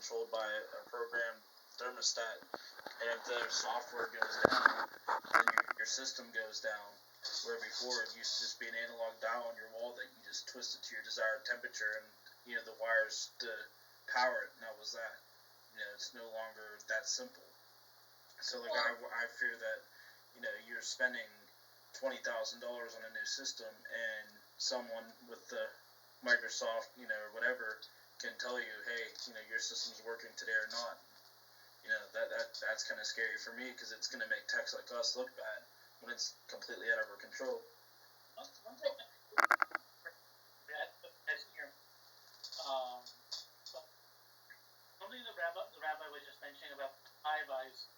controlled by a program thermostat, and if their software goes down, then your system goes down. Where before it used to just be an analog dial on your wall that you just twisted to your desired temperature, and the wires to power it, and that was that. It's no longer that simple. So I fear that you're spending $20,000 on a new system, and someone with the Microsoft or whatever can tell you, hey, your system's working today or not. That's kind of scary for me, because it's going to make techs like us look bad when it's completely out of our control. One thing something the rabbi was just mentioning about Five Eyes.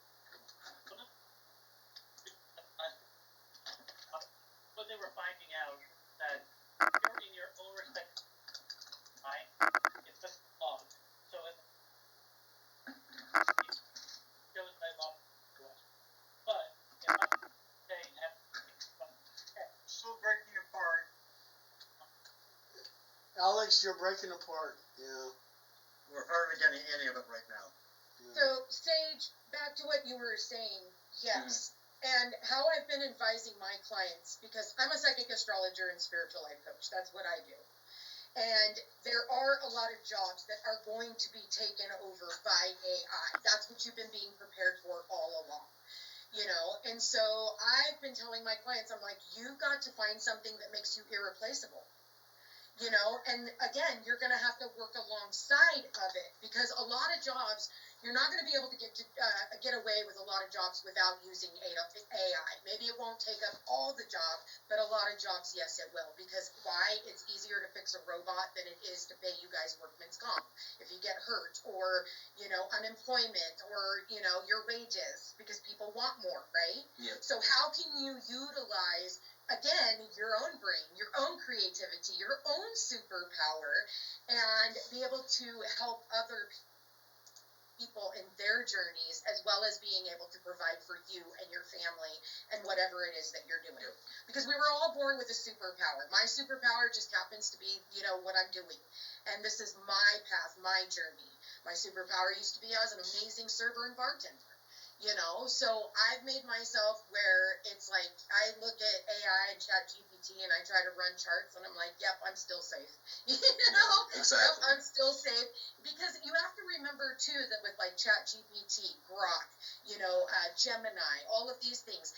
What they were finding out that you're in your own respect mind, it's just log. So it shows by log to us. But if I'm saying still breaking apart. Alex, you're breaking apart. Yeah. We're hardly getting any of it right now. So, Sage, back to what you were saying, yes. And how I've been advising my clients, because I'm a psychic astrologer and spiritual life coach. That's what I do. And there are a lot of jobs that are going to be taken over by AI. That's what you've been being prepared for all along. And so I've been telling my clients, I'm like, you've got to find something that makes you irreplaceable. And again, you're going to have to work alongside of it, because a lot of jobs, you're not going to be able to get away with a lot of jobs without using AI. Maybe it won't take up all the job, but a lot of jobs, yes, it will. Because why? It's easier to fix a robot than it is to pay you guys workman's comp if you get hurt, or unemployment, or your wages, because people want more, right? Yeah. So how can you utilize, again, your own brain, your own creativity, your own superpower, and be able to help other people in their journeys, as well as being able to provide for you and your family and whatever it is that you're doing. Because we were all born with a superpower. My superpower just happens to be, what I'm doing. And this is my path, my journey. My superpower used to be as an amazing server and bartender. So I've made myself where it's like I look at AI and ChatGPT and I try to run charts, and I'm like, yep, I'm still safe. Exactly. Yep, I'm still safe, because you have to remember too that with like ChatGPT, Grok, Gemini, all of these things,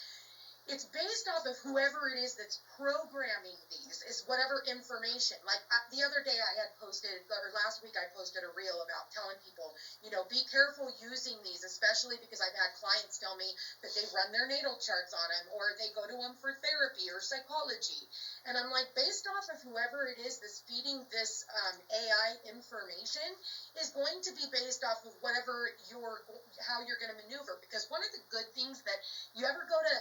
it's based off of whoever it is that's programming these, is whatever information. Like the other day I had posted, or last week I posted a reel about telling people, be careful using these, especially because I've had clients tell me that they run their natal charts on them, or they go to them for therapy or psychology. And I'm like, based off of whoever it is that's feeding this AI information is going to be based off of whatever how you're going to maneuver. Because one of the good things that you ever go to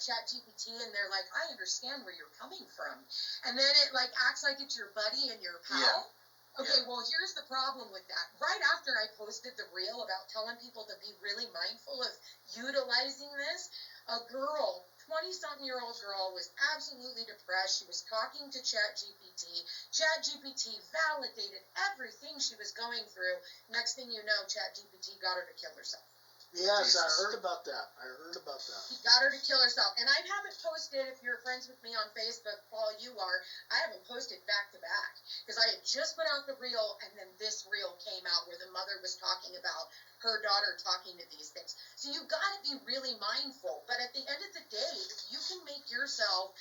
ChatGPT and they're like, I understand where you're coming from, and then it like acts like it's your buddy and your pal. Yeah. Okay, well, here's the problem with that. Right after I posted the reel about telling people to be really mindful of utilizing this, a girl, 20-something-year-old girl, was absolutely depressed. She was talking to ChatGPT. ChatGPT validated everything she was going through. Next thing you know, ChatGPT got her to kill herself. Yes, I heard about that. He got her to kill herself. And I haven't posted, if you're friends with me on Facebook, Paul, you are, I haven't posted back to back. Because I had just put out the reel, and then this reel came out where the mother was talking about her daughter talking to these things. So you've got to be really mindful. But at the end of the day, if you can make yourself,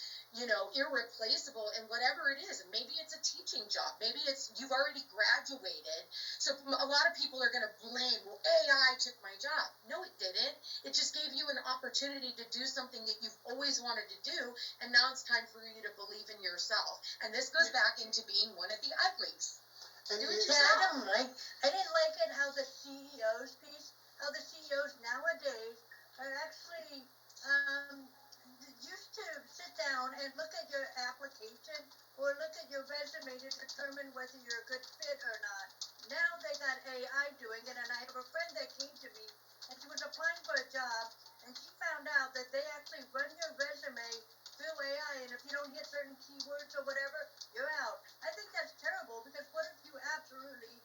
irreplaceable in whatever it is, and maybe it's a teaching job, maybe it's you've already graduated. So a lot of people are going to blame, well, AI took my job. No, it didn't. It just gave you an opportunity to do something that you've always wanted to do, and now it's time for you to believe in yourself. And this goes back into being one of the uglies. And I didn't like it how the CEOs nowadays are actually used to sit down and look at your application or look at your resume to determine whether you're a good fit or not. Now they got AI doing it, and I have a friend that came to me, and she was applying for a job, and she found out that they actually run your resume through AI, and if you don't hit certain keywords or whatever, you're out. I think that's terrible, because what if you absolutely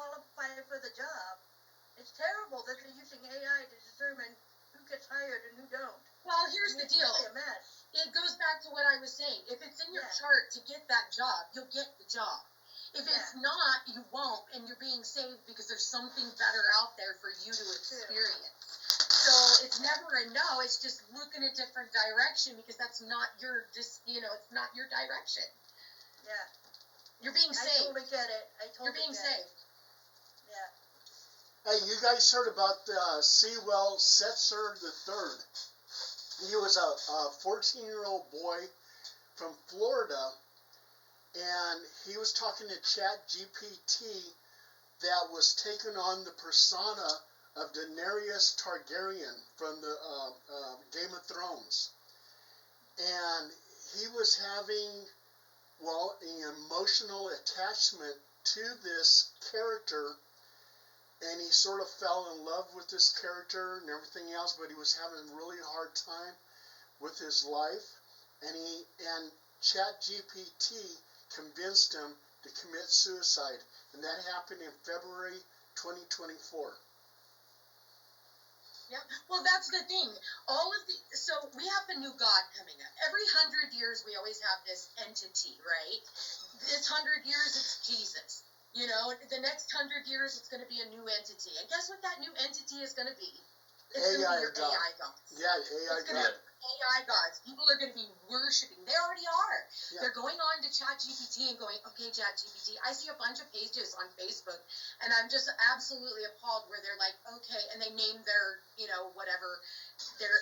qualify for the job. It's terrible that they're using AI to determine who gets hired and who don't. Well, here's the It's deal. really a mess. It goes back to what I was saying. If it's in your Yeah. chart to get that job, you'll get the job. If it's Yeah. not, you won't, and you're being saved because there's something better out there for you to experience. So it's never a no, it's just look in a different direction because that's not your, it's not your direction. Yeah. You're being I saved. totally get it. I totally You're being get saved. it. Yeah. Hey, you guys heard about Sewell Setzer III? He was a 14-year-old boy from Florida, and he was talking to ChatGPT that was taking on the persona of Daenerys Targaryen from the Game of Thrones. And he was having, an emotional attachment to this character, and he sort of fell in love with this character and everything else, but he was having a really hard time with his life, and ChatGPT convinced him to commit suicide, and that happened in February 2024. Yep. Well, that's the thing. So we have the new God coming up. Every 100 years, we always have this entity, right? This 100 years, it's Jesus. The next 100 years, it's going to be a new entity. And guess what that new entity is going to be? It's going to be your God. AI gods. Yeah, AI It's going to God. be AI gods. People are going to be worshiping. They already are. Yeah. They're going on to ChatGPT and going, okay, ChatGPT, I see a bunch of pages on Facebook, and I'm just absolutely appalled where they're like, okay, and they name their, whatever, their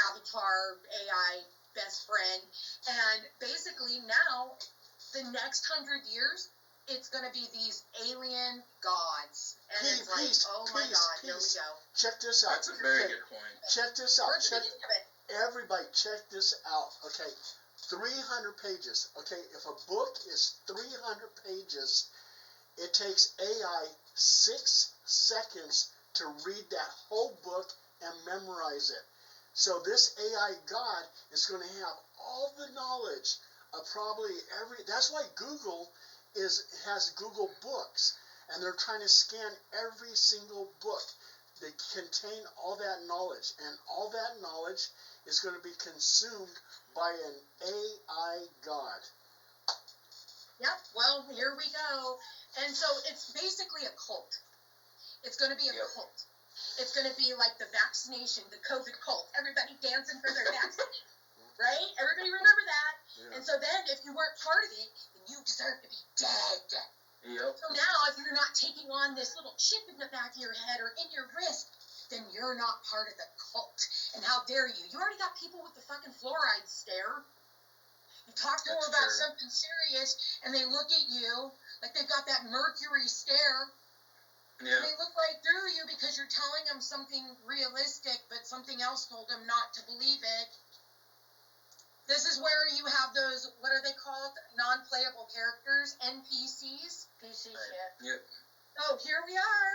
avatar AI best friend, and basically now, the next 100 years, it's going to be these alien gods, and it's like, oh my God, here we go. Check this out. That's a very good point. Check this out. We're at the beginning of it. Everybody, check this out. Okay, 300 pages. Okay, if a book is 300 pages, it takes AI 6 seconds to read that whole book and memorize it. So this AI God is going to have all the knowledge of probably that's why Google has Google Books, and they're trying to scan every single book that contain all that knowledge, and all that knowledge is going to be consumed by an AI God. Yep, well, here we go. And so it's basically a cult. It's going to be a cult. It's going to be like the vaccination, the COVID cult. Everybody dancing for their vaccine, right? Everybody remember that. Yeah. And so then if you weren't part of it, then you deserve to be dead. Yep. So now if you're not taking on this little chip in the back of your head or in your wrist, then you're not part of the cult. And how dare you? You already got people with the fucking fluoride stare. You talk to them about something serious, and they look at you like they've got that mercury stare. Yeah. And they look right through you because you're telling them something realistic, but something else told them not to believe it. This is where you have those, what are they called? Non-playable characters, NPCs. PC shit. shit. Yep. Oh, here we are.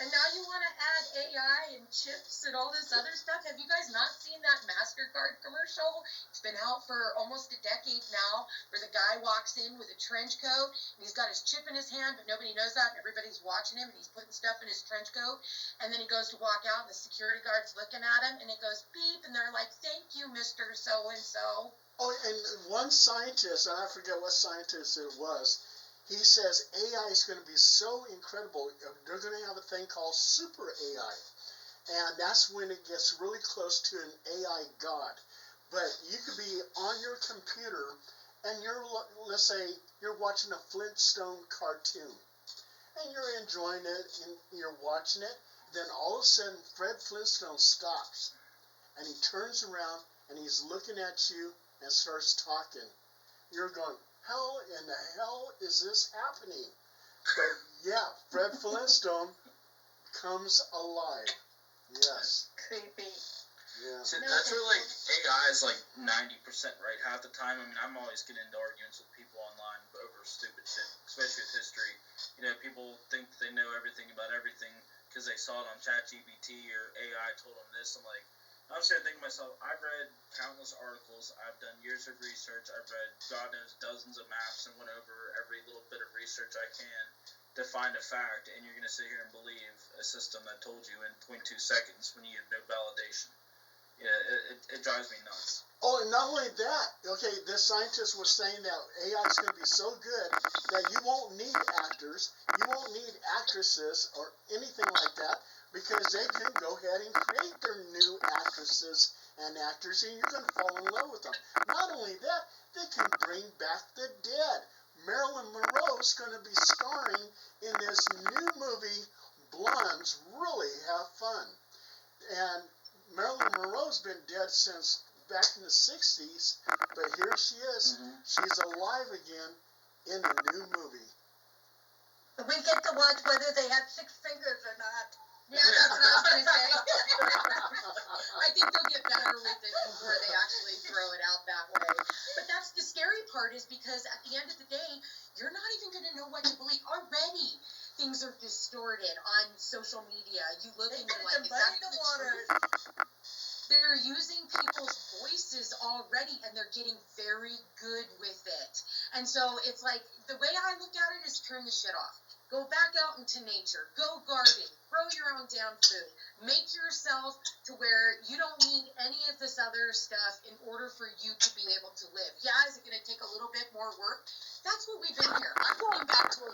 And now you want to add AI and chips and all this other stuff? Have you guys not seen that MasterCard commercial? It's been out for almost a decade now, where the guy walks in with a trench coat, and he's got his chip in his hand, but nobody knows that, and everybody's watching him, and he's putting stuff in his trench coat, and then he goes to walk out, and the security guard's looking at him, and it goes beep, and they're like, thank you, Mr. So-and-so. Oh, and one scientist, and I forget what scientist it was, he says AI is going to be so incredible, they're going to have a thing called super AI. And that's when it gets really close to an AI god. But you could be on your computer, and let's say, you're watching a Flintstone cartoon. And you're enjoying it, and you're watching it. Then all of a sudden, Fred Flintstone stops. And he turns around, and he's looking at you and starts talking. You're going, how in the hell is this happening? But yeah, Fred Flintstone comes alive. Yes. Creepy. Yeah. So that's where AI is 90% right half the time. I mean, I'm always getting into arguments with people online over stupid shit, especially with history. People think they know everything about everything because they saw it on ChatGPT or AI told them this. I'm sitting thinking to myself, I've read countless articles, I've done years of research, I've read God knows dozens of maps and went over every little bit of research I can. define a fact, and you're gonna sit here and believe a system that told you in 0.2 seconds when you have no validation. Yeah, it drives me nuts. Oh, and not only that, okay, this scientist was saying that AI is going to be so good that you won't need actors, you won't need actresses or anything like that, because they can go ahead and create their new actresses and actors, and you're going to fall in love with them. Not only that, they can bring back the dead. Marilyn Monroe's going to be starring in this new movie, Blondes. Really have fun. And Marilyn Monroe's been dead since back in the 60s, but here she is. She's alive again in a new movie. We get to watch whether they have 6 fingers or not. Yeah, that's what I was gonna say. I think they'll get better with it before they actually throw it out that way. But that's the scary part, is because at the end of the day, you're not even gonna know what to believe. Already, things are distorted on social media. You look and you're like, is that the truth? They're using people's voices already, and they're getting very good with it. And so it's like, the way I look at it is turn the shit off. Go back out into nature. Go garden. Grow your own damn food. Make yourself to where you don't need any of this other stuff in order for you to be able to live. Yeah, is it going to take a little bit more work? That's what we've been here. I'm going back to a